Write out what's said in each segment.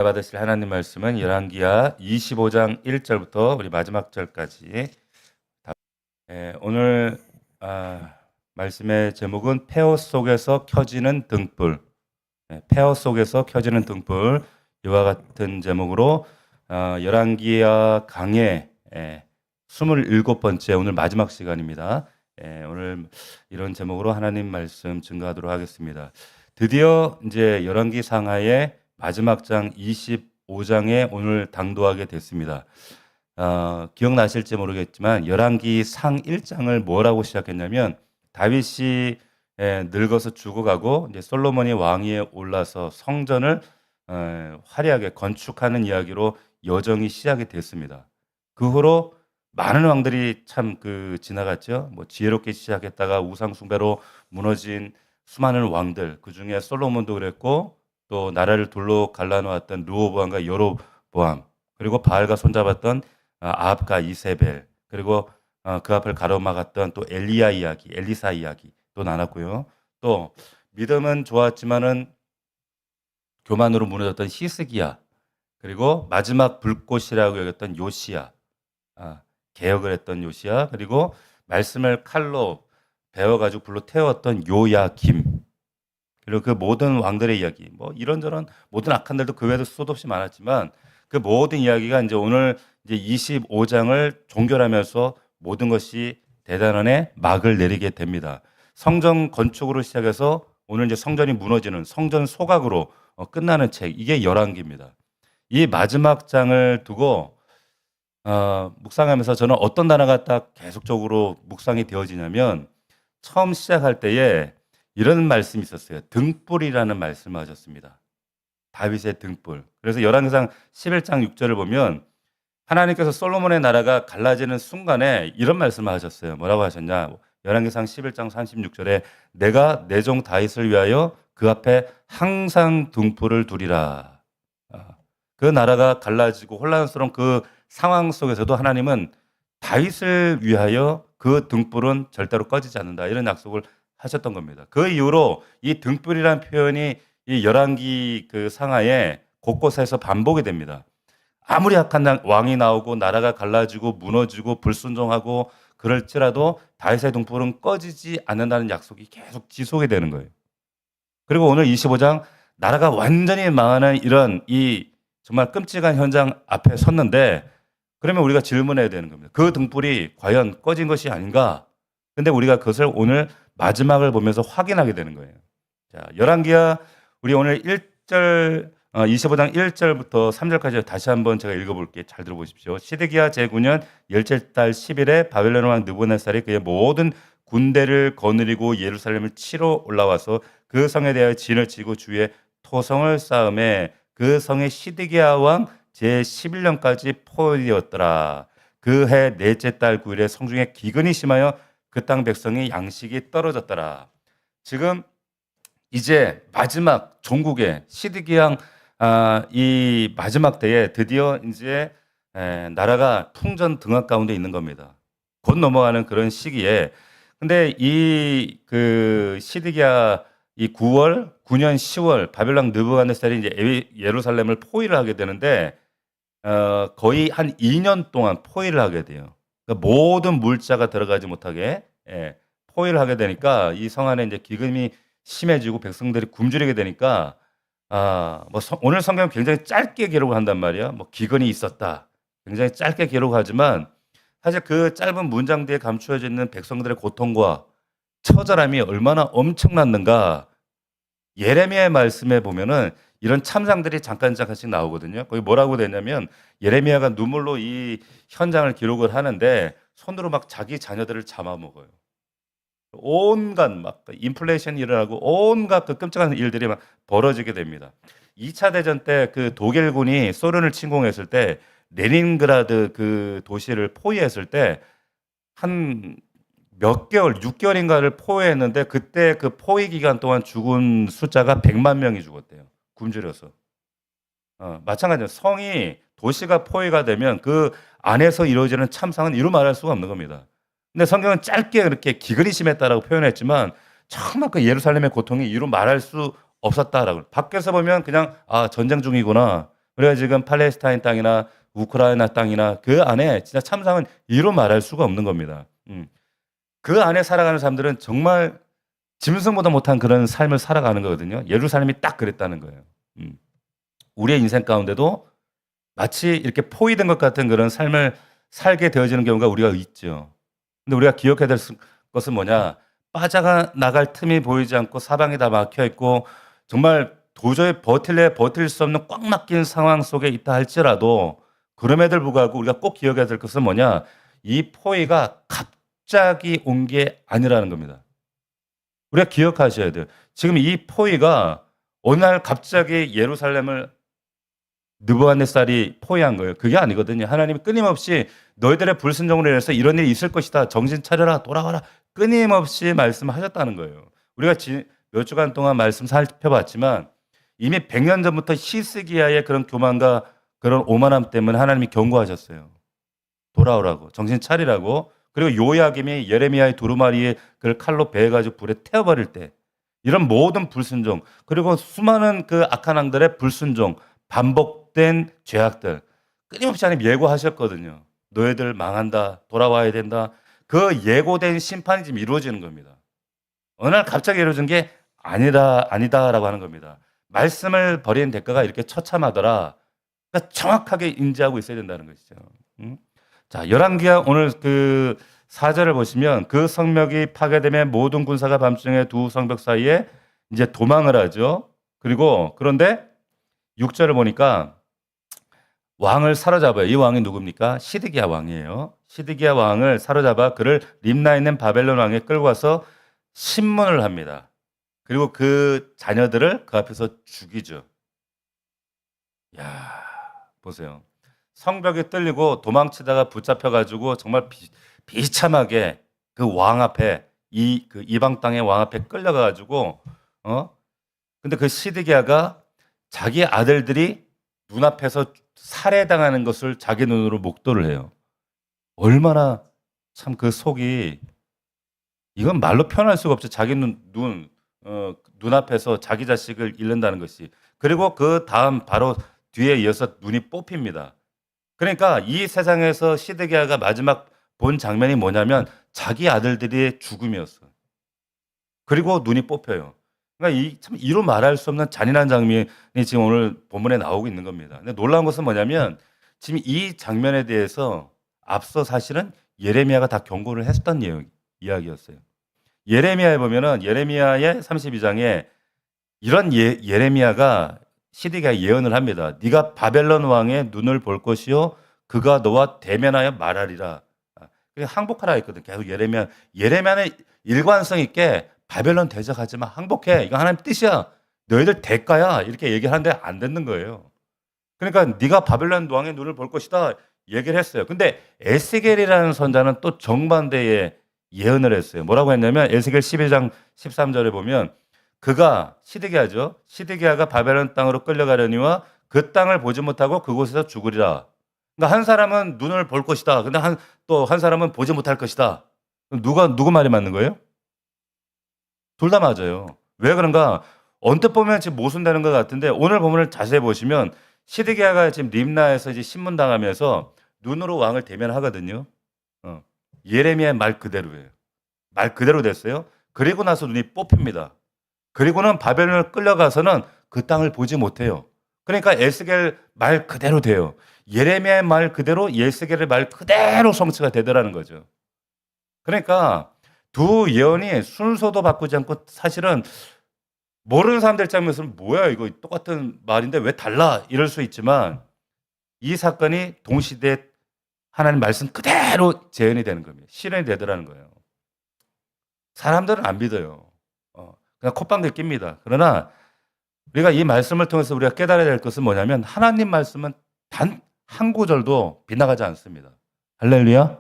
받으실 하나님 말씀은 열왕기하 25장 1절부터 우리 마지막 절까지. 오늘 말씀의 제목은 폐허 속에서 켜지는 등불. 폐허 속에서 켜지는 등불. 이와 같은 제목으로 열왕기하 강의 27번째 오늘 마지막 시간입니다. 오늘 이런 제목으로 하나님 말씀 증거하도록 하겠습니다. 드디어 이제 열왕기 상하의 마지막 장 25장에 오늘 당도하게 됐습니다. 기억나실지 모르겠지만 열왕기 상 1장을 뭐라고 시작했냐면 다윗이 늙어서 죽어가고 이제 솔로몬이 왕위에 올라서 성전을 화려하게 건축하는 이야기로 여정이 시작이 됐습니다. 그 후로 많은 왕들이 참 지나갔죠. 뭐 지혜롭게 시작했다가 우상 숭배로 무너진 수많은 왕들, 그 중에 솔로몬도 그랬고 또 나라를 둘로 갈라놓았던 르호보암과 여로보암, 그리고 바알과 손잡았던 아합과 이세벨, 그리고 그 앞을 가로막았던 또 엘리야 이야기, 엘리사 이야기 또 나눴고요. 또 믿음은 좋았지만은 교만으로 무너졌던 히스기야, 그리고 마지막 불꽃이라고 여겼던 요시야, 개혁을 했던 요시야, 그리고 말씀을 칼로 베어가지고 불로 태웠던 요야김, 그리고 그 모든 왕들의 이야기, 뭐 이런저런 모든 악한들도 그 외에도 수도 없이 많았지만 그 모든 이야기가 이제 오늘 이제 25장을 종결하면서 모든 것이 대단원의 막을 내리게 됩니다. 성전 건축으로 시작해서 오늘 이제 성전이 무너지는 성전 소각으로 끝나는 책, 이게 열왕기입니다. 이 마지막 장을 두고 묵상하면서 저는 어떤 단어가 딱 계속적으로 묵상이 되어지냐면, 처음 시작할 때에 이런 말씀이 있었어요. 등불이라는 말씀을 하셨습니다. 다윗의 등불. 그래서 열왕기상 11장 6절을 보면 하나님께서 솔로몬의 나라가 갈라지는 순간에 이런 말씀을 하셨어요. 뭐라고 하셨냐? 열왕기상 11장 36절에 내가 내 종 다윗을 위하여 그 앞에 항상 등불을 두리라. 그 나라가 갈라지고 혼란스러운 그 상황 속에서도 하나님은 다윗을 위하여 그 등불은 절대로 꺼지지 않는다, 이런 약속을 하셨던 겁니다. 그 이후로 이 등불이라는 표현이 이 열왕기 상하에 곳곳에서 반복이 됩니다. 아무리 악한 왕이 나오고 나라가 갈라지고 무너지고 불순종하고 그럴지라도 다윗의 등불은 꺼지지 않는다는 약속이 계속 지속이 되는 거예요. 그리고 오늘 25장 나라가 완전히 망하는 이런 이 정말 끔찍한 현장 앞에 섰는데, 그러면 우리가 질문해야 되는 겁니다. 그 등불이 과연 꺼진 것이 아닌가? 근데 우리가 그것을 오늘 마지막을 보면서 확인하게 되는 거예요. 자, 열왕기하 우리 오늘 1절 25장 1절부터 3절까지 다시 한번 제가 읽어볼게요. 잘 들어보십시오. 시드기야 제9년 열째 달 10일에 바벨론 왕 느부갓네살이 그의 모든 군대를 거느리고 예루살렘을 치러 올라와서 그 성에 대하여 진을 치고 주위에 토성을 쌓음에 그 성의 시드기야 왕 제11년까지 포위되었더라. 그 해 넷째 달 9일에 성중에 기근이 심하여 그 땅 백성이 양식이 떨어졌더라. 지금 이제 마지막 종국의 시드기야 이 마지막 때에 드디어 이제 나라가 풍전등화 가운데 있는 겁니다. 곧 넘어가는 그런 시기에, 근데 이 시드기야 이 9년 10월 바벨론 느부갓네살이 이제 예루살렘을 포위를 하게 되는데 거의 한 2년 동안 포위를 하게 돼요. 그러니까 모든 물자가 들어가지 못하게 포위를 하게 되니까 이 성 안에 이제 기근이 심해지고 백성들이 굶주리게 되니까 오늘 성경은 굉장히 짧게 기록을 한단 말이야. 뭐 기근이 있었다, 굉장히 짧게 기록하지만 사실 그 짧은 문장 뒤에 감추어져 있는 백성들의 고통과 처절함이 얼마나 엄청났는가. 예레미야의 말씀에 보면은 이런 참상들이 잠깐씩 나오거든요. 거기 뭐라고 되냐면 예레미야가 눈물로 이 현장을 기록을 하는데 손으로 막 자기 자녀들을 잡아먹어요. 온갖 막 인플레이션이 일어나고 온갖 끔찍한 일들이 막 벌어지게 됩니다. 2차 대전 때 그 독일군이 소련을 침공했을 때 레닌그라드 그 도시를 포위했을 때 한 몇 개월, 6개월인가를 포위했는데 그때 그 포위 기간 동안 죽은 숫자가 100만 명이 죽었대요. 굶주려서. 마찬가지로 성이 도시가 포위가 되면 그 안에서 이루어지는 참상은 이루 말할 수가 없는 겁니다. 근데 성경은 짧게 그렇게 기근이 심했다라고 표현했지만 정말 그 예루살렘의 고통이 이루 말할 수 없었다라고. 밖에서 보면 그냥 전쟁 중이구나. 우리가 지금 팔레스타인 땅이나 우크라이나 땅이나 그 안에 진짜 참상은 이루 말할 수가 없는 겁니다. 그 안에 살아가는 사람들은 정말 짐승보다 못한 그런 삶을 살아가는 거거든요. 예루살렘이 딱 그랬다는 거예요. 우리의 인생 가운데도 마치 이렇게 포위된 것 같은 그런 삶을 살게 되어지는 경우가 우리가 있죠. 근데 우리가 기억해야 될 것은 뭐냐? 빠져가 나갈 틈이 보이지 않고 사방이 다 막혀 있고 정말 도저히 버틸 수 없는 꽉 막힌 상황 속에 있다 할지라도 그럼에도 불구하고 우리가 꼭 기억해야 될 것은 뭐냐? 이 포위가 갑자기 온 게 아니라는 겁니다. 우리가 기억하셔야 돼요. 지금 이 포위가 어느 날 갑자기 예루살렘을 느부갓네살이 포위한 거예요. 그게 아니거든요. 하나님이 끊임없이 너희들의 불순종으로 인해서 이런 일이 있을 것이다. 정신 차려라. 돌아와라. 끊임없이 말씀하셨다는 거예요. 우리가 몇 주간 동안 말씀 살펴봤지만 이미 100년 전부터 히스기야의 그런 교만과 그런 오만함 때문에 하나님이 경고하셨어요. 돌아오라고. 정신 차리라고. 그리고 요야김이 예레미야의 두루마리에 그걸 칼로 베어가지고 불에 태워버릴 때 이런 모든 불순종 그리고 수많은 그 악한 왕들의 불순종 반복된 죄악들 끊임없이 하나님 예고하셨거든요. 너희들 망한다. 돌아와야 된다. 그 예고된 심판이 지금 이루어지는 겁니다. 어느 날 갑자기 이루어진 게 아니다라고 하는 겁니다. 말씀을 버리는 대가가 이렇게 처참하더라. 그러니까 정확하게 인지하고 있어야 된다는 것이죠. 자, 열왕기하 오늘 그 4절을 보시면 그 성벽이 파괴되며 모든 군사가 밤중에 두 성벽 사이에 이제 도망을 하죠. 그리고 그런데 6절을 보니까 왕을 사로잡아요. 이 왕이 누굽니까? 시드기야 왕이에요. 시드기야 왕을 사로잡아 그를 림나에 있는 바벨론 왕에 끌고 와서 신문을 합니다. 그리고 그 자녀들을 그 앞에서 죽이죠. 야, 보세요. 성벽이 뚫리고 도망치다가 붙잡혀가지고 정말 비참하게 그 왕 앞에 그 이방 땅의 왕 앞에 끌려가가지고 근데 그 시드기야가 자기 아들들이 눈앞에서 살해당하는 것을 자기 눈으로 목도를 해요. 얼마나 참 그 속이 이건 말로 표현할 수가 없죠. 자기 눈앞에서 자기 자식을 잃는다는 것이. 그리고 그 다음 바로 뒤에 이어서 눈이 뽑힙니다. 그러니까 이 세상에서 시드기야가 마지막 본 장면이 뭐냐면 자기 아들들의 죽음이었어. 그리고 눈이 뽑혀요. 그러니까 참 이루 말할 수 없는 잔인한 장면이 지금 오늘 본문에 나오고 있는 겁니다. 근데 놀라운 것은 뭐냐면 지금 이 장면에 대해서 앞서 사실은 예레미야가 다 경고를 했었던 이야기였어요. 예레미야에 보면은 예레미야의 32장에 이런 예레미야가 시드기야 예언을 합니다. 네가 바벨론 왕의 눈을 볼 것이요 그가 너와 대면하여 말하리라. 항복하라 했거든. 계속 예레미야는 일관성 있게 바벨론 대적하지 마. 항복해. 이거 하나님 뜻이야. 너희들 대가야. 이렇게 얘기를 하는데 안 듣는 거예요. 그러니까 네가 바벨론 왕의 눈을 볼 것이다. 얘기를 했어요. 근데 에스겔이라는 선자는 또 정반대의 예언을 했어요. 뭐라고 했냐면 에스겔 12장 13절에 보면 그가 시드기야죠. 시드기야가 바벨론 땅으로 끌려가려니와 그 땅을 보지 못하고 그곳에서 죽으리라. 그러니까 한 사람은 눈을 볼 것이다. 근데 또 한 사람은 보지 못할 것이다. 누구 말이 맞는 거예요? 둘 다 맞아요. 왜 그런가? 언뜻 보면 지금 모순되는 것 같은데 오늘 본문을 자세히 보시면 시드기야가 지금 림나에서 이제 신문당하면서 눈으로 왕을 대면하거든요. 예레미야의 말 그대로예요. 말 그대로 됐어요. 그리고 나서 눈이 뽑힙니다. 그리고는 바벨론을 끌려가서는 그 땅을 보지 못해요. 그러니까 에스겔 말 그대로 돼요. 예레미야의 말 그대로 에스겔의 말 그대로 성취가 되더라는 거죠. 그러니까 두 예언이 순서도 바꾸지 않고 사실은 모르는 사람들 입장에서는 뭐야 이거 똑같은 말인데 왜 달라 이럴 수 있지만 이 사건이 동시대에 하나님 말씀 그대로 재현이 되는 겁니다. 실현이 되더라는 거예요. 사람들은 안 믿어요. 그냥 콧방귀 낍니다. 그러나 우리가 이 말씀을 통해서 우리가 깨달아야 될 것은 뭐냐면 하나님 말씀은 단 한 구절도 빗나가지 않습니다. 할렐루야.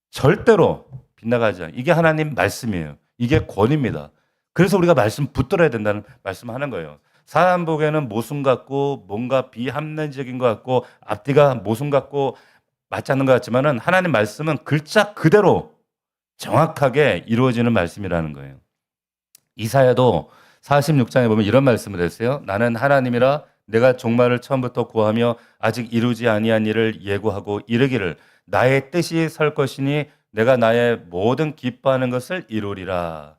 절대로 빗나가지 않아요. 이게 하나님 말씀이에요. 이게 권위입니다. 그래서 우리가 말씀 붙들어야 된다는 말씀을 하는 거예요. 사람 보기에는 모순 같고 뭔가 비합리적인 것 같고 앞뒤가 모순 같고 맞지 않는 것 같지만은 하나님 말씀은 글자 그대로 정확하게 이루어지는 말씀이라는 거예요. 이사야도 46장에 보면 이런 말씀을 했어요. 나는 하나님이라 내가 종말을 처음부터 구하며 아직 이루지 아니한 일을 예고하고 이르기를 나의 뜻이 설 것이니 내가 나의 모든 기뻐하는 것을 이루리라.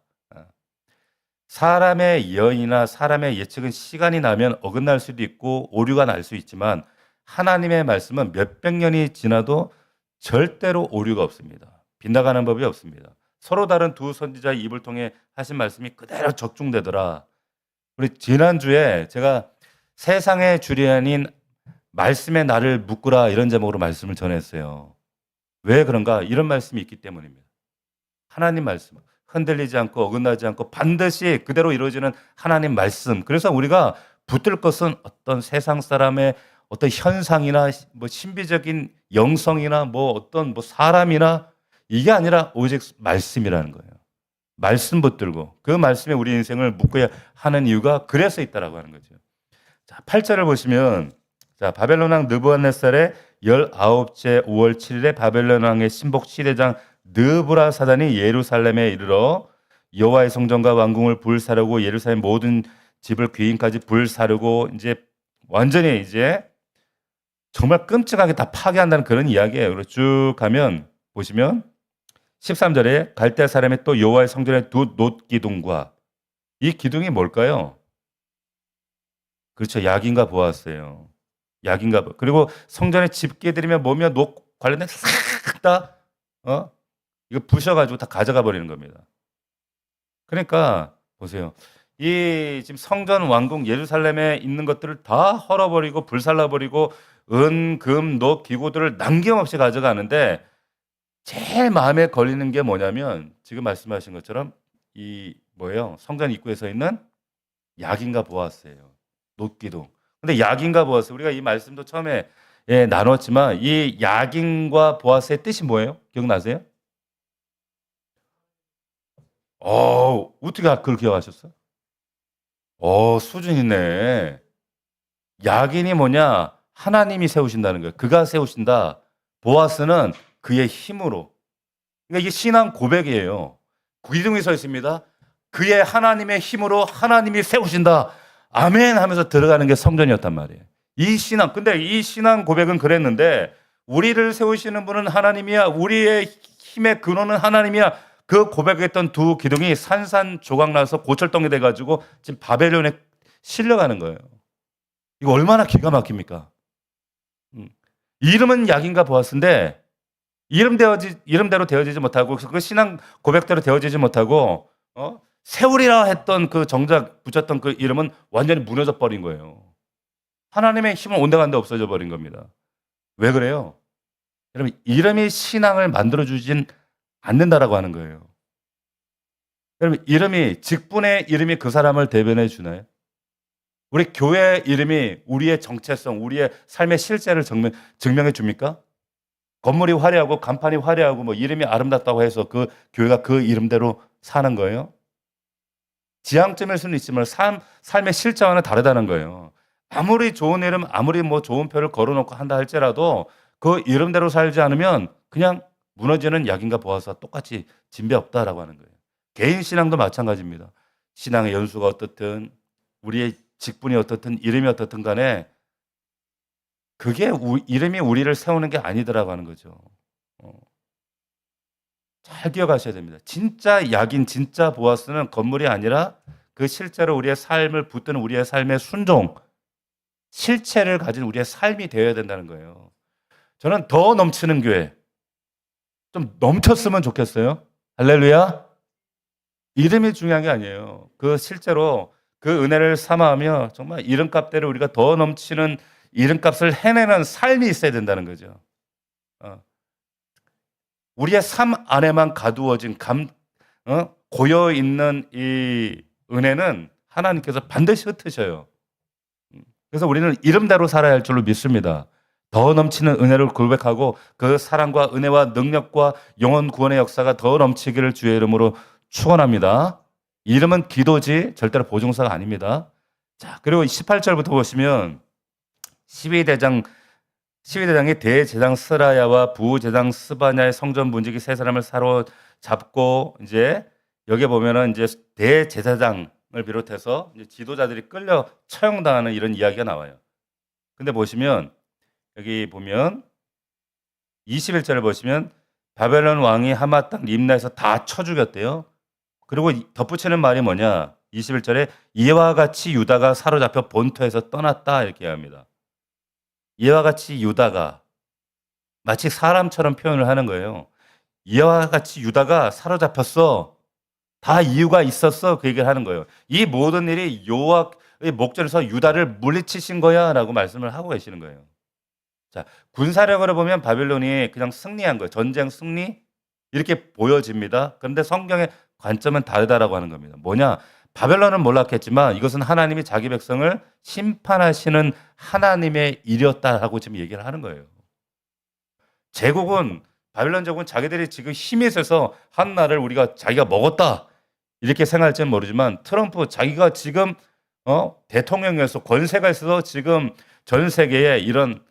사람의 예언이나 사람의 예측은 시간이 나면 어긋날 수도 있고 오류가 날 수 있지만 하나님의 말씀은 몇백 년이 지나도 절대로 오류가 없습니다. 빗나가는 법이 없습니다. 서로 다른 두 선지자의 입을 통해 하신 말씀이 그대로 적중되더라. 우리 지난주에 제가 세상의 주리 아닌 말씀의 나를 묶으라 이런 제목으로 말씀을 전했어요. 왜 그런가? 이런 말씀이 있기 때문입니다. 하나님 말씀 흔들리지 않고 어긋나지 않고 반드시 그대로 이루어지는 하나님 말씀. 그래서 우리가 붙들 것은 어떤 세상 사람의 어떤 현상이나 뭐 신비적인 영성이나 뭐 어떤 뭐 사람이나 이게 아니라 오직 말씀이라는 거예요. 말씀 붙들고 그 말씀에 우리 인생을 묶어야 하는 이유가 그래서 있다라고 하는 거죠. 자, 8절을 보시면 자, 바벨론 왕 느부갓네살의 19째 5월 7일에 바벨론 왕의 신복 시대장 느부라사단이 예루살렘에 이르러 여호와의 성전과 왕궁을 불사르고 예루살렘 모든 집을 귀인까지 불사르고 이제 완전히 이제 정말 끔찍하게 다 파괴한다는 그런 이야기예요. 그리고 쭉 가면 보시면 13절에 갈대 사람이 또 여호와의 성전의 두 놋기둥과 이 기둥이 뭘까요? 그렇죠. 야긴과 보았어요. 야긴과 그리고 성전에 집게들이며 뭐며 놋 관련된 싹다 이거 부셔가지고 다 가져가 버리는 겁니다. 그러니까 보세요. 이 지금 성전 왕궁 예루살렘에 있는 것들을 다 헐어버리고 불살라버리고 은, 금, 놋 기구들을 남김없이 가져가는데 제일 마음에 걸리는 게 뭐냐면 지금 말씀하신 것처럼 이 뭐예요? 성전 입구에 서 있는 야긴과 보아스예요. 놋기둥. 근데 야긴과 보아스 우리가 이 말씀도 처음에 나눴지만 이 야긴과 보아스의 뜻이 뭐예요? 기억나세요? 어떻게 그걸 기억하셨어요? 수준 있네. 야긴이 뭐냐? 하나님이 세우신다는 거예요. 그가 세우신다. 보아스는 그의 힘으로. 그러니까 이게 신앙 고백이에요. 기둥이 서 있습니다. 그의 하나님의 힘으로 하나님이 세우신다. 아멘 하면서 들어가는 게 성전이었단 말이에요. 이 신앙. 근데 이 신앙 고백은 그랬는데 우리를 세우시는 분은 하나님이야. 우리의 힘의 근원은 하나님이야. 그 고백했던 두 기둥이 산산조각 나서 고철덩이 돼가지고 지금 바벨론에 실려가는 거예요. 이거 얼마나 기가 막힙니까? 이름은 야긴과 보아스인데 이름대로 되어지지 못하고 그 신앙 고백대로 되어지지 못하고 세우리라 했던 그 정작 붙였던 그 이름은 완전히 무너져 버린 거예요. 하나님의 힘은 온데간데 없어져 버린 겁니다. 왜 그래요? 여러분 이름이 신앙을 만들어주진 않는다라고 하는 거예요. 여러분 이름이 직분의 이름이 그 사람을 대변해 주나요? 우리 교회 이름이 우리의 정체성, 우리의 삶의 실제를 증명해 줍니까? 건물이 화려하고 간판이 화려하고 뭐 이름이 아름답다고 해서 그 교회가 그 이름대로 사는 거예요? 지향점일 수는 있지만 삶의 실제와는 다르다는 거예요. 아무리 좋은 이름, 아무리 뭐 좋은 표를 걸어놓고 한다 할지라도 그 이름대로 살지 않으면 그냥 무너지는 야긴과 보아스와 똑같이 진배 없다라고 하는 거예요. 개인 신앙도 마찬가지입니다. 신앙의 연수가 어떻든 우리의 직분이 어떻든 이름이 어떻든 간에 그게 이름이 우리를 세우는 게 아니더라고 하는 거죠. 잘 기억하셔야 됩니다. 진짜 야긴, 진짜 보아스는 건물이 아니라 그 실제로 우리의 삶을 붙드는 우리의 삶의 순종, 실체를 가진 우리의 삶이 되어야 된다는 거예요. 저는 더 넘치는 교회, 좀 넘쳤으면 좋겠어요. 할렐루야. 이름이 중요한 게 아니에요. 그 실제로 그 은혜를 삼아하며 정말 이름값대로 우리가 더 넘치는 이름값을 해내는 삶이 있어야 된다는 거죠. 우리의 삶 안에만 가두어진 고여 있는 이 은혜는 하나님께서 반드시 흩으셔요. 그래서 우리는 이름대로 살아야 할 줄로 믿습니다. 더 넘치는 은혜를 고백하고 그 사랑과 은혜와 능력과 영혼 구원의 역사가 더 넘치기를 주의 이름으로 축원합니다. 이름은 기도지 절대로 보증서가 아닙니다. 자, 그리고 18절부터 보시면 12대장이 대제사장 스라야와 부제사장 스바냐의 성전 문지기 세 사람을 사로잡고 이제 여기 보면은 이제 대제사장을 비롯해서 이제 지도자들이 끌려 처형당하는 이런 이야기가 나와요. 근데 보시면 여기 보면 21절을 보시면 바벨론 왕이 하마 땅 림나에서 다 쳐 죽였대요. 그리고 덧붙이는 말이 뭐냐? 21절에 이와 같이 유다가 사로잡혀 본토에서 떠났다 이렇게 합니다. 이와 같이 유다가 마치 사람처럼 표현을 하는 거예요. 이와 같이 유다가 사로잡혔어. 다 이유가 있었어. 그 얘기를 하는 거예요. 이 모든 일이 여호와의 목전에서 유다를 물리치신 거야라고 말씀을 하고 계시는 거예요. 자, 군사력으로 보면 바벨론이 그냥 승리한 거예요. 전쟁 승리 이렇게 보여집니다. 그런데 성경의 관점은 다르다라고 하는 겁니다. 뭐냐? 바벨론은 몰락했지만 이것은 하나님이 자기 백성을 심판하시는 하나님의 일이었다라고 지금 얘기를 하는 거예요. 제국은 바벨론 제국은 자기들이 지금 힘이 있어서 한 나라를 우리가 자기가 먹었다 이렇게 생각할지는 모르지만 트럼프 자기가 지금 대통령이어서 권세가 있어서 지금 전 세계에 이런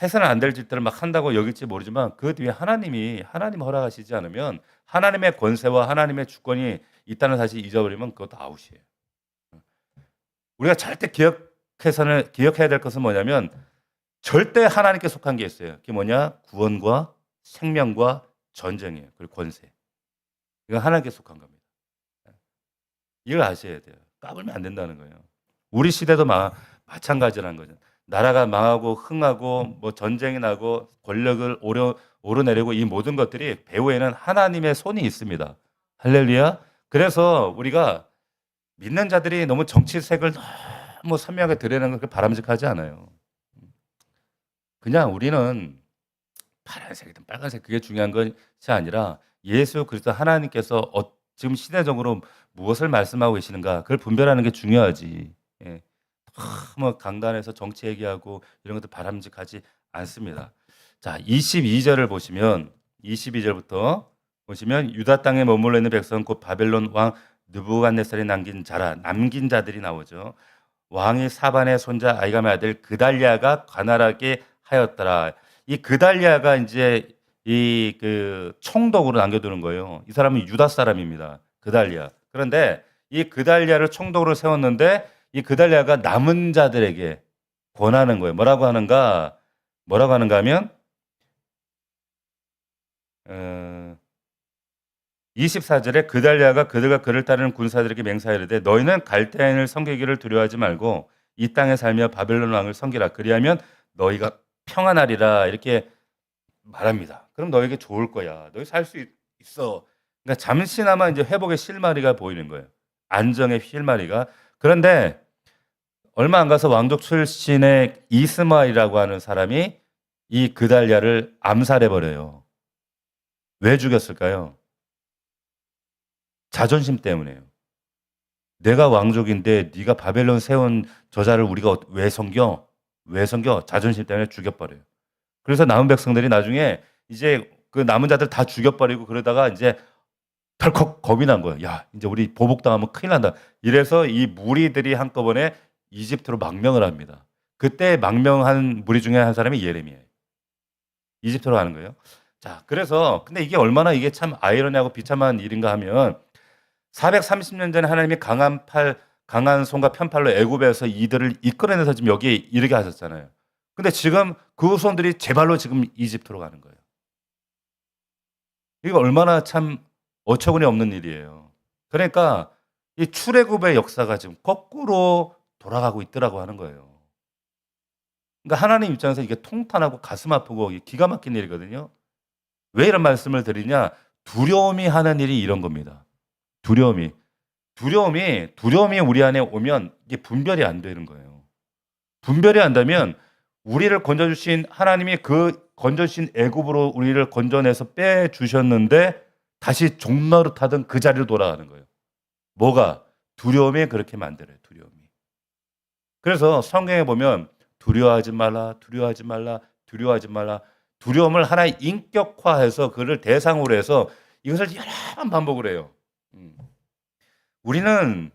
해서는 안 될 짓들을 막 한다고 여길지 모르지만 그 뒤에 하나님 허락하시지 않으면 하나님의 권세와 하나님의 주권이 있다는 사실 잊어버리면 그것도 아웃이에요. 우리가 절대 기억해야 될 것은 뭐냐면 절대 하나님께 속한 게 있어요. 그게 뭐냐? 구원과 생명과 전쟁이에요. 그리고 권세. 이건 하나님께 속한 겁니다. 이걸 아셔야 돼요. 까불면 안 된다는 거예요. 우리 시대도 마찬가지라는 거죠. 나라가 망하고 흥하고 뭐 전쟁이 나고 권력을 오르내리고 이 모든 것들이 배후에는 하나님의 손이 있습니다. 할렐루야. 그래서 우리가 믿는 자들이 너무 정치색을 너무 선명하게 드러내는 건 바람직하지 않아요. 그냥 우리는 파란색이든 빨간색 그게 중요한 것이 아니라 예수 그리스도 하나님께서 지금 시대적으로 무엇을 말씀하고 계시는가 그걸 분별하는 게 중요하지. 예. 뭐 강단에서 정치 얘기하고 이런 것도 바람직하지 않습니다. 자, 22절을 보시면 22절부터 보시면 유다 땅에 머물러 있는 백성 곧 바벨론 왕 느부갓네살이 남긴 자들이 나오죠. 왕이 사반의 손자 아이감의 아들 그달리아가 관할하게 하였더라. 이 그달리아가 이제 이 그 총독으로 남겨두는 거예요. 이 사람은 유다 사람입니다. 그달리아. 그런데 이 그달리아를 총독으로 세웠는데 이 그달리아가 남은 자들에게 권하는 거예요. 뭐라고 하는가 하면 24절에 그달리아가 그들과 그를 따르는 군사들에게 맹세하이르되 너희는 갈대아인을 섬기기를 두려워하지 말고 이 땅에 살며 바벨론 왕을 섬기라. 그리하면 너희가 평안하리라. 이렇게 말합니다. 그럼 너에게 좋을 거야. 너희 살 수 있어. 그러니까 잠시나마 이제 회복의 실마리가 보이는 거예요. 안정의 실마리가. 그런데 얼마 안 가서 왕족 출신의 이스마엘이라고 하는 사람이 이 그달리아를 암살해 버려요. 왜 죽였을까요? 자존심 때문에요. 내가 왕족인데 네가 바벨론 세운 저자를 우리가 왜 섬겨? 자존심 때문에 죽여버려요. 그래서 남은 백성들이 나중에 이제 그 남은 자들 다 죽여버리고 그러다가 이제 덜컥 겁이 난 거예요. 야, 이제 우리 보복당하면 큰일 난다. 이래서 이 무리들이 한꺼번에 이집트로 망명을 합니다. 그때 망명한 무리 중에 한 사람이 예레미야예요. 이집트로 가는 거예요. 자, 그래서 근데 이게 얼마나 이게 참 아이러니하고 비참한 일인가 하면 430년 전에 하나님이 강한 손과 편팔로 애굽에서 이들을 이끌어내서 지금 여기에 이르게 하셨잖아요. 근데 지금 그 후손들이 제발로 지금 이집트로 가는 거예요. 이거 얼마나 참 어처구니 없는 일이에요. 그러니까 이 출애굽의 역사가 지금 거꾸로 돌아가고 있더라고 하는 거예요. 그러니까 하나님 입장에서 이게 통탄하고 가슴 아프고 기가 막힌 일이거든요. 왜 이런 말씀을 드리냐? 두려움이 하는 일이 이런 겁니다. 두려움이 우리 안에 오면 이게 분별이 안 되는 거예요. 분별이 안 되면 우리를 건져주신 하나님이 그 건져주신 애굽으로 우리를 건져내서 빼주셨는데 다시 종노릇하던 그 자리로 돌아가는 거예요. 뭐가? 두려움이 그렇게 만들어요. 두려움이. 그래서 성경에 보면 두려워하지 말라. 두려움을 하나의 인격화해서 그를 대상으로 해서 이것을 여러 번 반복을 해요. 우리는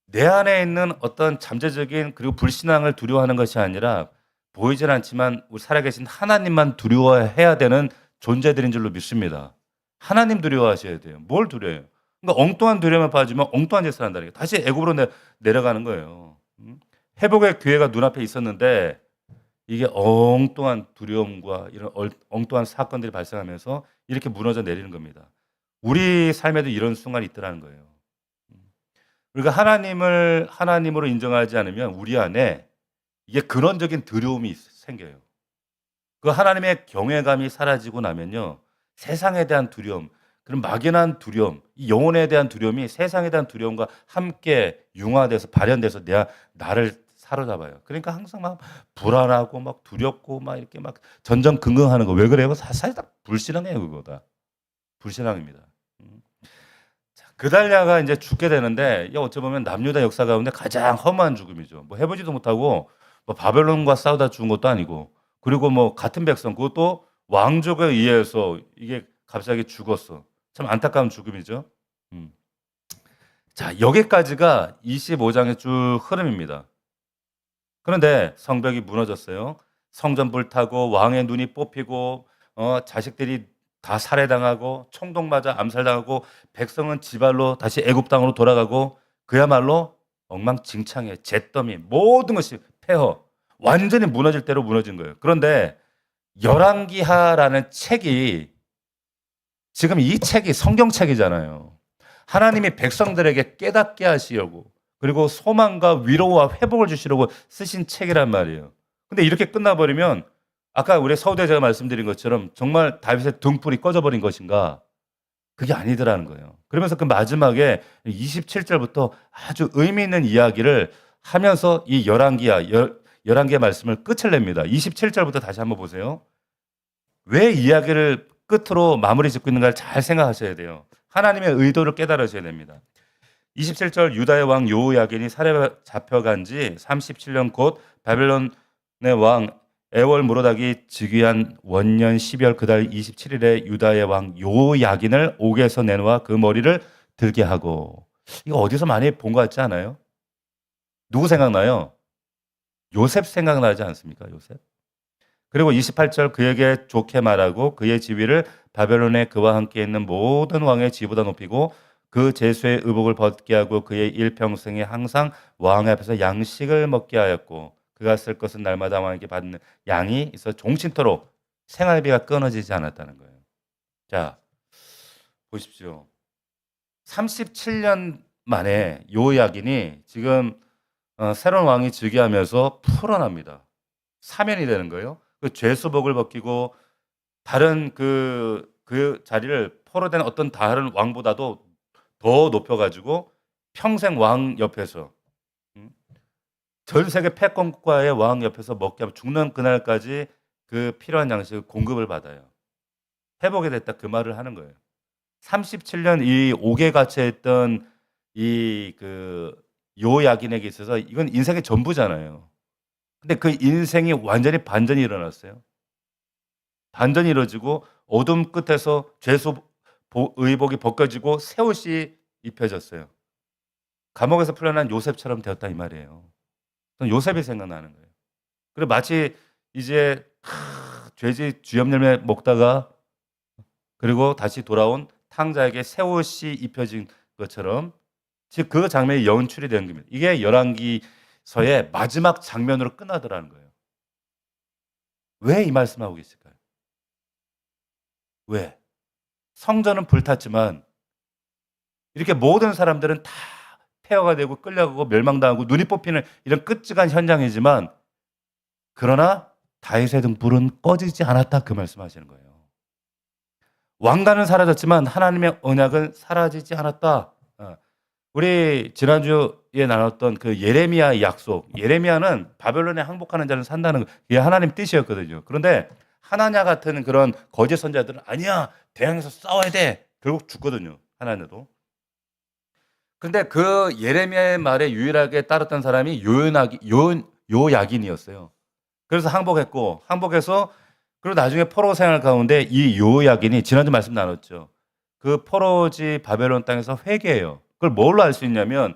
내 안에 있는 어떤 잠재적인 그리고 불신앙을 두려워하는 것이 아니라 보이질 않지만 우리 살아계신 하나님만 두려워해야 되는 존재들인 줄로 믿습니다. 하나님 두려워하셔야 돼요. 뭘 두려워해요? 그러니까 엉뚱한 두려움에 빠지면 엉뚱한 짓을 한다는 게 다시 애굽으로 내려가는 거예요. 회복의 기회가 눈앞에 있었는데 이게 엉뚱한 두려움과 이런 엉뚱한 사건들이 발생하면서 이렇게 무너져 내리는 겁니다. 우리 삶에도 이런 순간이 있더라는 거예요. 우리가 하나님을 하나님으로 인정하지 않으면 우리 안에 이게 근원적인 두려움이 생겨요. 그 하나님의 경외감이 사라지고 나면요. 세상에 대한 두려움, 그런 막연한 두려움, 이 영혼에 대한 두려움이 세상에 대한 두려움과 함께 융화돼서 발현돼서 나를 사로잡아요. 그러니까 항상 막 불안하고 막 두렵고 막 이렇게 막 전전긍긍하는 거. 왜 그래요? 사실 다 불신앙이에요, 그거다. 불신앙입니다. 자, 그달랴가 이제 죽게 되는데 이 어찌 보면 남유다 역사 가운데 가장 험한 죽음이죠. 뭐 해보지도 못하고 뭐 바벨론과 싸우다 죽은 것도 아니고, 그리고 뭐 같은 백성, 그것도 왕족에 의해서 이게 갑자기 죽었어. 참 안타까운 죽음이죠. 음. 자, 여기까지가 25장의 쭉 흐름입니다. 그런데 성벽이 무너졌어요. 성전 불타고 왕의 눈이 뽑히고 자식들이 다 살해당하고 총독 맞아 암살당하고 백성은 지발로 다시 애굽 땅으로 돌아가고, 그야말로 엉망진창의 잿더미, 모든 것이 폐허, 완전히 무너질 대로 무너진 거예요. 그런데 열왕기하라는 책이, 지금 이 책이 성경책이잖아요. 하나님이 백성들에게 깨닫게 하시려고, 그리고 소망과 위로와 회복을 주시려고 쓰신 책이란 말이에요. 근데 이렇게 끝나버리면 아까 우리 서우대 제가 말씀드린 것처럼 정말 다윗의 등불이 꺼져버린 것인가? 그게 아니더라는 거예요. 그러면서 그 마지막에 27절부터 아주 의미 있는 이야기를 하면서 이 열왕기의 말씀을 끝을 냅니다. 27절부터 다시 한번 보세요. 왜 이야기를 끝으로 마무리 짓고 있는가를 잘 생각하셔야 돼요. 하나님의 의도를 깨달으셔야 됩니다. 27절, 유다의 왕 여호야긴이 살해 잡혀간 지 37년, 곧 바벨론의 왕 에월무로닥이 즉위한 원년 12월 그달 27일에 유다의 왕 여호야긴을 옥에서 내놓아 그 머리를 들게 하고. 이거 어디서 많이 본 것 같지 않아요? 누구 생각나요? 요셉 생각나지 않습니까? 요셉. 그리고 28절, 그에게 좋게 말하고 그의 지위를 바벨론에 그와 함께 있는 모든 왕의 지보다 높이고 그 제수의 의복을 벗게 하고 그의 일평생에 항상 왕 앞에서 양식을 먹게 하였고, 그가 쓸 것은 날마다 왕에게 받는 양이 있어 종신토록 생활비가 끊어지지 않았다는 거예요. 자, 보십시오. 37년 만에 요야긴이 지금 새로운 왕이 즉위하면서 풀어납니다. 사면이 되는 거예요. 그 죄수복을 벗기고 다른 그 자리를 포로된 어떤 다른 왕보다도 더 높여가지고 평생 왕 옆에서, 전 세계 패권국가의 왕 옆에서 먹게 하면 죽는 그날까지 그 필요한 양식을 공급을 받아요. 회복이 됐다, 그 말을 하는 거예요. 37년 이 옥에 갇혀있던 이 그 요야긴에게 있어서 이건 인생의 전부잖아요. 근데 그 인생이 완전히 반전이 일어났어요. 반전이 이루어지고 어둠 끝에서 죄수 의복이 벗겨지고 새 옷이 입혀졌어요. 감옥에서 풀려난 요셉처럼 되었다 이 말이에요. 저는 요셉이 생각나는 거예요. 그리고 마치 이제 돼지 쥐염 열매 먹다가 그리고 다시 돌아온 탕자에게 새 옷이 입혀진 것처럼 즉 그 장면이 연출이 된 겁니다. 이게 열왕기서의 마지막 장면으로 끝나더라는 거예요. 왜 이 말씀하고 계실까요? 왜? 성전은 불탔지만 이렇게 모든 사람들은 다 폐허가 되고 끌려가고 멸망당하고 눈이 뽑히는 이런 끔찍한 현장이지만, 그러나 다윗의 등불은 꺼지지 않았다, 그 말씀하시는 거예요. 왕관은 사라졌지만 하나님의 언약은 사라지지 않았다. 우리 지난주에 나눴던 그 예레미야의 약속, 예레미야는 바벨론에 항복하는 자는 산다는 게 하나님 뜻이었거든요. 그런데 하나냐 같은 그런 거짓 선자들은 아니야, 대항해서 싸워야 돼, 결국 죽거든요, 하나냐도. 근데 그 예레미야의 말에 유일하게 따랐던 사람이 요야긴이었어요. 그래서 항복해서 그리고 나중에 포로 생활 가운데 이 요야긴이 지난주 말씀 나눴죠. 그 포로지 바벨론 땅에서 회개해요. 그걸 뭘로 알 수 있냐면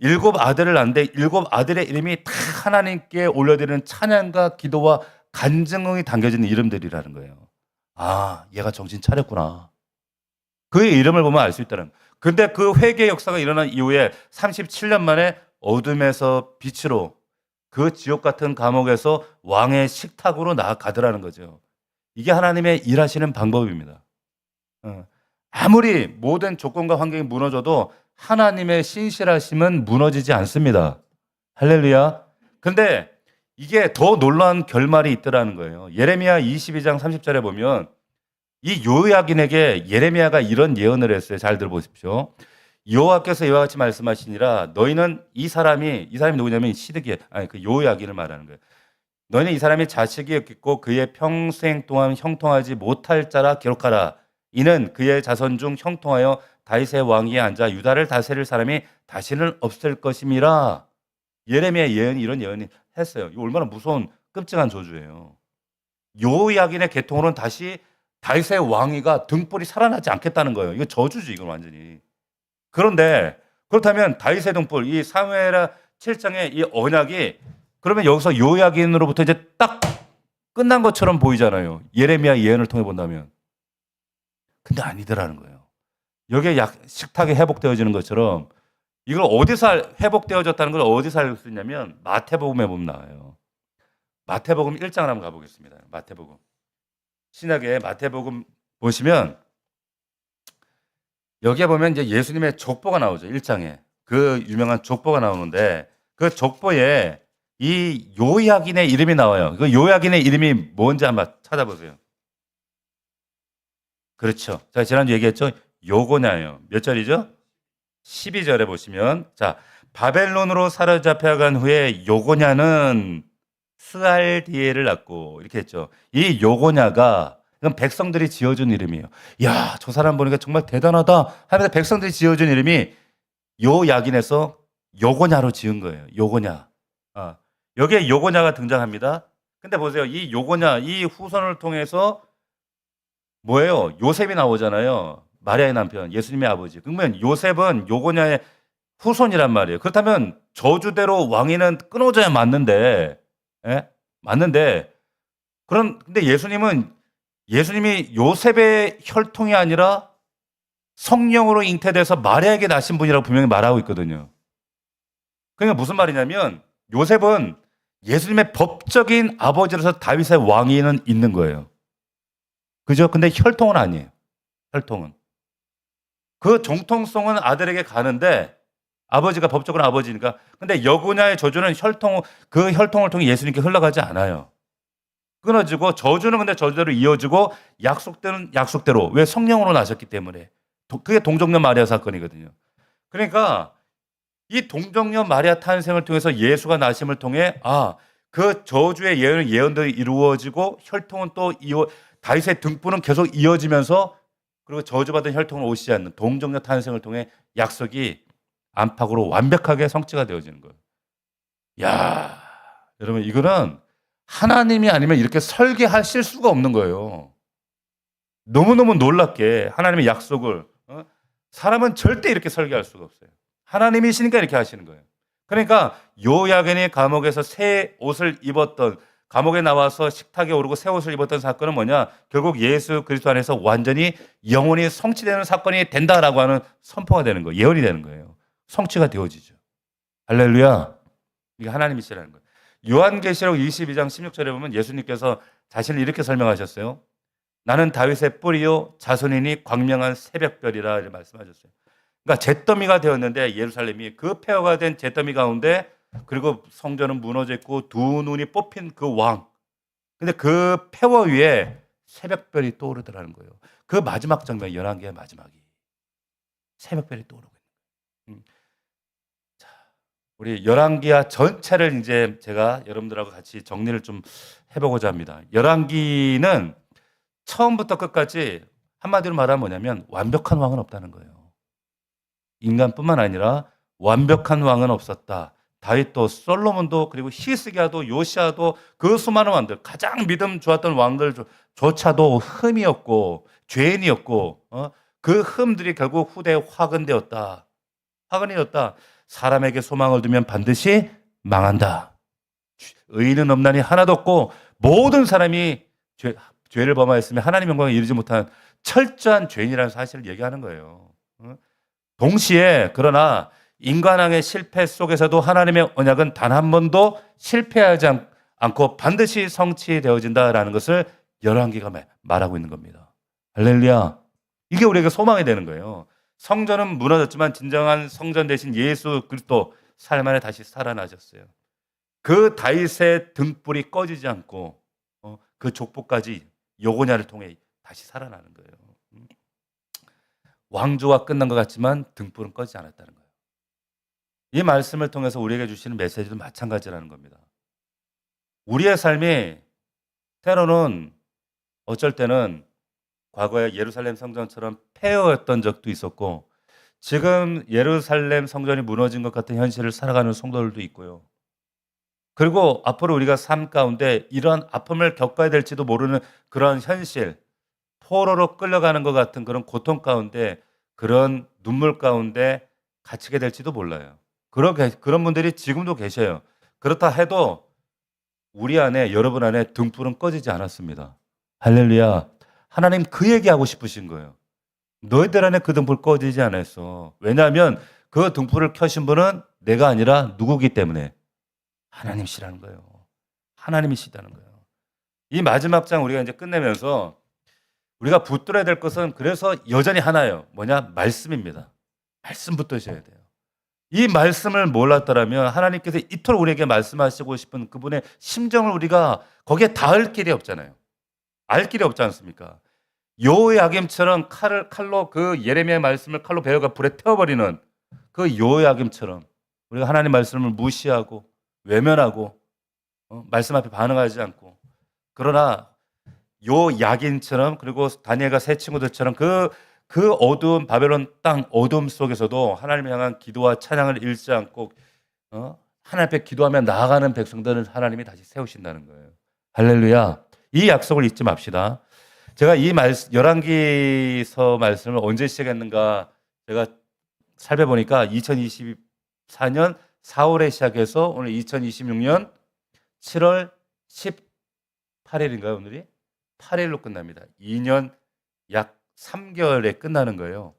7 아들을 낳는데 7 아들의 이름이 다 하나님께 올려드리는 찬양과 기도와 간증이 담겨진 이름들이라는 거예요. 아, 얘가 정신 차렸구나. 그의 이름을 보면 알 수 있다는 거예요. 근데 그 회개 역사가 일어난 이후에 37년 만에 어둠에서 빛으로 그 지옥 같은 감옥에서 왕의 식탁으로 나아가더라는 거죠. 이게 하나님의 일하시는 방법입니다. 아무리 모든 조건과 환경이 무너져도 하나님의 신실하심은 무너지지 않습니다. 할렐루야. 근데 이게 더 놀라운 결말이 있더라는 거예요. 예레미야 22장 30절에 보면 이 요야긴에게 예레미야가 이런 예언을 했어요. 잘 들어보십시오. 여호와께서 이와 같이 말씀하시니라 너희는 이 사람이 누구냐면 시드기야 그 요야긴을 말하는 거예요. 너희는 이 사람이 자식이 없겠고 그의 평생 동안 형통하지 못할 자라 기록하라. 이는 그의 자손 중 형통하여 다윗의 왕위에 앉아 유다를 다스릴 사람이 다시는 없을 것임이라. 예레미야 예언이 이런 예언이 했어요. 이거 얼마나 무서운 끔찍한 저주예요. 요야긴의 계통으로는 다시 다윗의 왕위가 등불이 살아나지 않겠다는 거예요. 이거 저주죠, 이건 완전히. 그런데 그렇다면 다윗의 등불, 이 사무엘하 7장의 이 언약이 그러면 여기서 요야긴으로부터 이제 딱 끝난 것처럼 보이잖아요. 예레미야 예언을 통해 본다면. 근데 아니더라는 거예요. 여기에 식탁이 회복되어지는 것처럼 이걸 어디서 회복되어졌다는 걸 어디서 알 수 있냐면 마태복음에 보면 나와요. 마태복음 1장을 한번 가보겠습니다. 마태복음. 신약의 마태복음 보시면 여기에 보면 이제 예수님의 족보가 나오죠. 1장에. 그 유명한 족보가 나오는데 그 족보에 이 요야긴의 이름이 나와요. 그 요야긴의 이름이 뭔지 한번 찾아보세요. 그렇죠. 자, 지난주 얘기했죠. 요고냐예요. 몇 절이죠? 12절에 보시면 자, 바벨론으로 사로잡혀간 후에 요고냐는 스알디엘을 낳고 이렇게 했죠. 이 요고냐가 이건 백성들이 지어준 이름이에요. 야, 저 사람 보니까 정말 대단하다 하면서 백성들이 지어준 이름이 요야긴에서 요고냐로 지은 거예요. 요고냐. 여기에 요고냐가 등장합니다. 근데 보세요. 이 요고냐, 이 후손을 통해서 뭐예요? 요셉이 나오잖아요. 마리아의 남편, 예수님의 아버지. 그러면 요셉은 요고냐의 후손이란 말이에요. 그렇다면 저주대로 왕위는 끊어져야 맞는데, 예? 맞는데, 근데 예수님이 요셉의 혈통이 아니라 성령으로 잉태돼서 마리아에게 나신 분이라고 분명히 말하고 있거든요. 그러니까 무슨 말이냐면 요셉은 예수님의 법적인 아버지로서 다윗의 왕위는 있는 거예요. 그죠? 근데 혈통은 아니에요. 혈통은. 그 정통성은 아들에게 가는데 아버지가 법적으로 아버지니까. 근데 여고냐의 저주는 그 혈통을 통해 예수님께 흘러가지 않아요. 끊어지고 저주는 근데 저주대로 이어지고 약속되는 약속대로. 왜? 성령으로 나셨기 때문에. 그게 동정녀 마리아 사건이거든요. 그러니까 이 동정녀 마리아 탄생을 통해서 예수가 나심을 통해 그 저주의 예언들이 이루어지고 혈통은 또 다윗의 등불은 계속 이어지면서 그리고 저주받은 혈통을 오시지 않는 동정녀 탄생을 통해 약속이 안팎으로 완벽하게 성취가 되어지는 거예요. 야, 여러분 이거는 하나님이 아니면 이렇게 설계하실 수가 없는 거예요. 너무너무 놀랍게 하나님의 약속을 사람은 절대 이렇게 설계할 수가 없어요. 하나님이시니까 이렇게 하시는 거예요. 그러니까 요야긴이 감옥에서 새 옷을 입었던 감옥에 나와서 식탁에 오르고 새 옷을 입었던 사건은 뭐냐? 결국 예수 그리스도 안에서 완전히 영혼이 성취되는 사건이 된다라고 하는 선포가 되는 거예요. 예언이 되는 거예요. 성취가 되어지죠. 할렐루야. 이게 하나님이시라는 거예요. 요한계시록 22장 16절에 보면 예수님께서 자신을 이렇게 설명하셨어요. 나는 다윗의 뿌리요 자손이니 광명한 새벽별이라 이렇게 말씀하셨어요. 그러니까 잿더미가 되었는데 예루살렘이 그 폐허가 된 잿더미 가운데 그리고 성전은 무너져 있고 두 눈이 뽑힌 그 왕. 근데 그 폐허 위에 새벽별이 떠오르더라는 거예요. 그 마지막 장면, 열왕기의 마지막이 새벽별이 떠오르고 있는 거예요. 자, 우리 열왕기야 전체를 이제 제가 여러분들하고 같이 정리를 좀 해보고자 합니다. 열왕기는 처음부터 끝까지 한마디로 말하면 뭐냐면 완벽한 왕은 없다는 거예요. 인간뿐만 아니라 완벽한 왕은 없었다. 다윗도 솔로몬도 그리고 히스기야도 요시야도 그 수많은 왕들 가장 믿음 좋았던 왕들조차도 흠이었고 죄인이었고 그 흠들이 결국 후대에 화근되었다. 화근이 되었다. 사람에게 소망을 두면 반드시 망한다. 의인은 없나니 하나도 없고 모든 사람이 죄를 범하였으면 하나님 영광에 이르지 못한 철저한 죄인이라는 사실을 얘기하는 거예요. 동시에 그러나 인간왕의 실패 속에서도 하나님의 언약은 단 한 번도 실패하지 않고 반드시 성취되어진다라는 것을 열왕기가 말하고 있는 겁니다. 할렐루야. 이게 우리에게 소망이 되는 거예요. 성전은 무너졌지만 진정한 성전 대신 예수 그리스도 삶 안에 다시 살아나셨어요. 그 다윗의 등불이 꺼지지 않고 그 족보까지 여고냐를 통해 다시 살아나는 거예요. 왕조가 끝난 것 같지만 등불은 꺼지지 않았다는 거예요. 이 말씀을 통해서 우리에게 주시는 메시지도 마찬가지라는 겁니다. 우리의 삶이 때로는 어쩔 때는 과거에 예루살렘 성전처럼 폐허였던 적도 있었고 지금 예루살렘 성전이 무너진 것 같은 현실을 살아가는 성도들도 있고요. 그리고 앞으로 우리가 삶 가운데 이러한 아픔을 겪어야 될지도 모르는 그런 현실, 포로로 끌려가는 것 같은 그런 고통 가운데 그런 눈물 가운데 갇히게 될지도 몰라요. 그런 분들이 지금도 계셔요. 그렇다 해도 우리 안에 여러분 안에 등불은 꺼지지 않았습니다. 할렐루야. 하나님 그 얘기하고 싶으신 거예요. 너희들 안에 그 등불 꺼지지 않았어. 왜냐하면 그 등불을 켜신 분은 내가 아니라 누구기 때문에 하나님이시라는 거예요. 하나님이시다는 거예요. 이 마지막 장 우리가 이제 끝내면서 우리가 붙들어야 될 것은 그래서 여전히 하나예요. 뭐냐? 말씀입니다. 말씀 붙드셔야 돼요. 이 말씀을 몰랐더라면 하나님께서 이토록 우리에게 말씀하시고 싶은 그분의 심정을 우리가 거기에 닿을 길이 없잖아요. 알 길이 없지 않습니까? 요야김처럼 칼로 그 예레미야의 말씀을 칼로 베어가 불에 태워버리는 그 요야김처럼 우리가 하나님 말씀을 무시하고 외면하고 말씀 앞에 반응하지 않고 그러나 요야긴처럼 그리고 다니엘과 세 친구들처럼 그 어두운 바벨론 땅 어둠 속에서도 하나님을 향한 기도와 찬양을 잃지 않고 하나님 앞에 기도하며 나아가는 백성들을 하나님이 다시 세우신다는 거예요. 할렐루야. 이 약속을 잊지 맙시다. 제가 이 열왕기서 말씀을 언제 시작했는가 제가 살펴보니까 2024년 4월에 시작해서 오늘 2026년 7월 18일인가요? 오늘이? 8일로 끝납니다. 2년 약 3개월에 끝나는 거예요.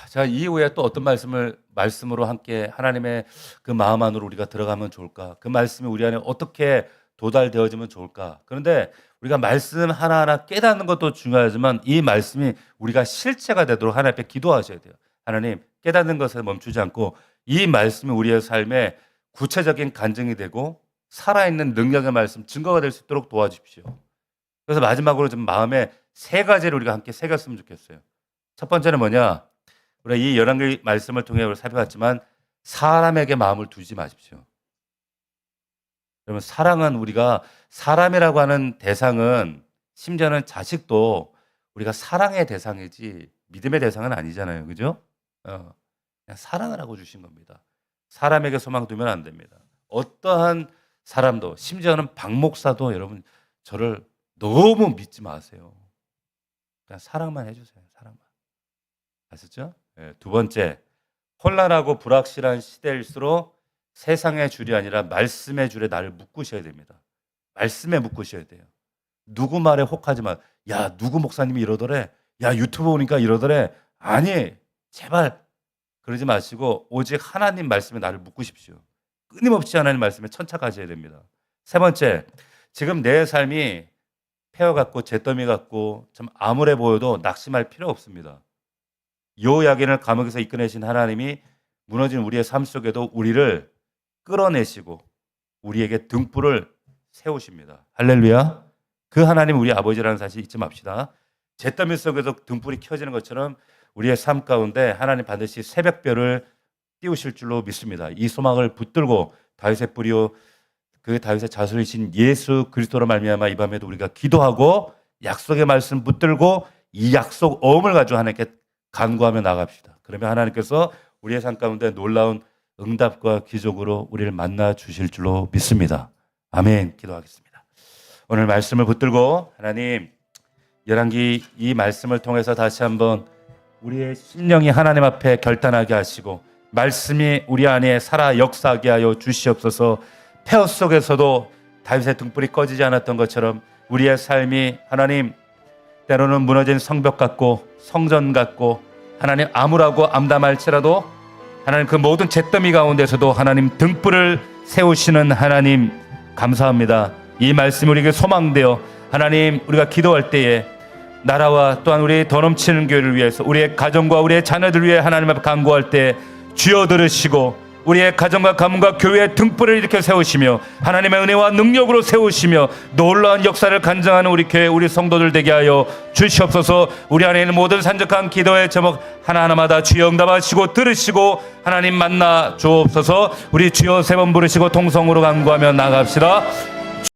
자, 이후에 또 어떤 말씀으로 함께 하나님의 그 마음 안으로 우리가 들어가면 좋을까? 그 말씀이 우리 안에 어떻게 도달되어지면 좋을까? 그런데 우리가 말씀 하나하나 깨닫는 것도 중요하지만 이 말씀이 우리가 실체가 되도록 하나님 앞에 기도하셔야 돼요. 하나님, 깨닫는 것에 멈추지 않고 이 말씀이 우리의 삶에 구체적인 간증이 되고 살아있는 능력의 말씀, 증거가 될 수 있도록 도와주십시오. 그래서 마지막으로 좀 마음에 세 가지를 우리가 함께 새겼으면 좋겠어요. 첫 번째는 뭐냐? 우리가 이 열왕기 말씀을 통해 우리가 살펴봤지만 사람에게 마음을 두지 마십시오. 여러분 사랑은 우리가 사람이라고 하는 대상은 심지어는 자식도 우리가 사랑의 대상이지 믿음의 대상은 아니잖아요. 그죠? 그냥 사랑을 하고 주신 겁니다. 사람에게 소망 두면 안 됩니다. 어떠한 사람도 심지어는 박 목사도 여러분 저를 너무 믿지 마세요. 그냥 사랑만 해주세요. 사랑만. 아셨죠? 네, 두 번째, 혼란하고 불확실한 시대일수록 세상의 줄이 아니라 말씀의 줄에 나를 묶으셔야 됩니다. 말씀에 묶으셔야 돼요. 누구 말에 혹하지 마. 야, 누구 목사님이 이러더래. 야, 유튜브 오니까 이러더래. 아니, 제발 그러지 마시고 오직 하나님 말씀에 나를 묶으십시오. 끊임없이 하나님 말씀에 천착하셔야 됩니다. 세 번째, 지금 내 삶이 폐허 같고 잿더미 같고 참 암울해 보여도 낙심할 필요 없습니다. 요야긴을 감옥에서 이끌어내신 하나님이 무너진 우리의 삶 속에도 우리를 끌어내시고 우리에게 등불을 세우십니다. 할렐루야. 그 하나님 우리 아버지라는 사실 잊지 맙시다. 잿더미 속에서 등불이 켜지는 것처럼 우리의 삶 가운데 하나님 반드시 새벽별을 띄우실 줄로 믿습니다. 이 소망을 붙들고 다윗의 뿌리요 그 다윗의 자손이신 예수 그리스도로 말미암아 이 밤에도 우리가 기도하고 약속의 말씀 붙들고 이 약속 어음을 가지고 하나님께 간구하며 나갑시다. 그러면 하나님께서 우리의 삶 가운데 놀라운 응답과 기적으로 우리를 만나 주실 줄로 믿습니다. 아멘. 기도하겠습니다. 오늘 말씀을 붙들고 하나님 열왕기 이 말씀을 통해서 다시 한번 우리의 심령이 하나님 앞에 결단하게 하시고 말씀이 우리 안에 살아 역사하게 하여 주시옵소서. 폐허 속에서도 다윗의 등불이 꺼지지 않았던 것처럼 우리의 삶이 하나님 때로는 무너진 성벽 같고 성전 같고 하나님 암울하고 암담할지라도 하나님 그 모든 잿더미 가운데서도 하나님 등불을 세우시는 하나님 감사합니다. 이 말씀이 우리에게 소망되어 하나님 우리가 기도할 때에 나라와 또한 우리 더 넘치는 교회를 위해서 우리의 가정과 우리의 자녀들 위해 하나님 앞에 간구할 때 주여 들으시고 우리의 가정과 가문과 교회의 등불을 이렇게 세우시며 하나님의 은혜와 능력으로 세우시며 놀라운 역사를 간증하는 우리 교회 우리 성도들 되게 하여 주시옵소서. 우리 안에 있는 모든 산적한 기도의 제목 하나하나마다 주여 응답하시고 들으시고 하나님 만나 주옵소서. 우리 주여 세 번 부르시고 통성으로 간구하며 나갑시다.